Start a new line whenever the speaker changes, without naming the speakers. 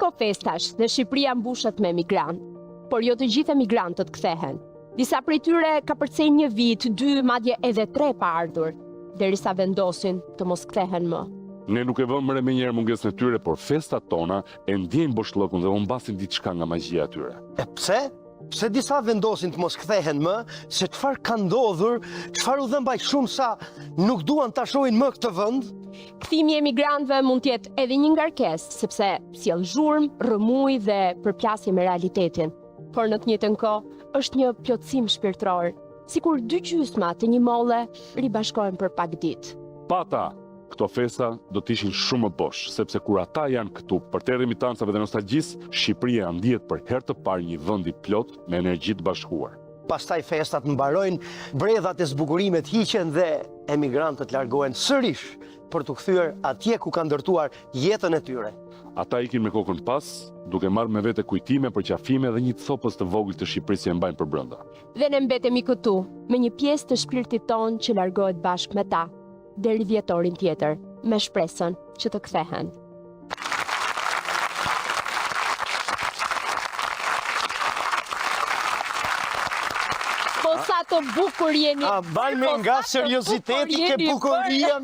s'ko festash dhe Shqipëria mbushet me emigrant, por jo të gjithë emigrantët kthehen. Disa prej tyre ka përcej 1 vit, 2, madje edhe 3 pa ardhur, derisa vendosin të mos kthehen më.
Ne nuk e vëmë me njerë mungesën e tyre, por festat tona e ndjejnë boshllëkun dhe humbasin diçka nga magjia e tyre.
E pse? Pse disa vendosin të mos kthehen më, se çfarë ka ndodhur, çfarë u dhëmbaj shumë sa nuk duan ta shohin më këtë vend?
Kthimi i emigrantëve mund të jetë edhe një ngarkesë, sepse sjell zhurmë, rrëmuj dhe përplasje me realitetin. Por në të njëjtën kohë është një plotësim shpirtëror, sikur 2 gjysma të një molle ribashkohen për pak ditë.
Pata, këto festa do të ishin shumë më bosh, sepse kur ata janë këtu për terë imitancave dhe nostalgjisë, Shqipëria ndihet për herë të parë një vend i plot me energji të bashkuar.
Pastaj festat mbarojnë, bredhat e zbukurimet hiqen dhe emigrantët largohen sërish për të kthyer atje ku kanë ndërtuar jetën e tyre.
Ata ikin me kokën pas, duke marrë me vete kujtime, përqafime dhe një copës të vogël të Shqipërisë që e mbajnë përbrenda.
Dhe ne mbetemi këtu, me një pjesë të shpirtit ton që largohet bashkë me ta, deri vjetorin tjetër, me shpresën që të kthehen. Po sa të bukur jeni.
A bajme nga serioziteti ke bukuria.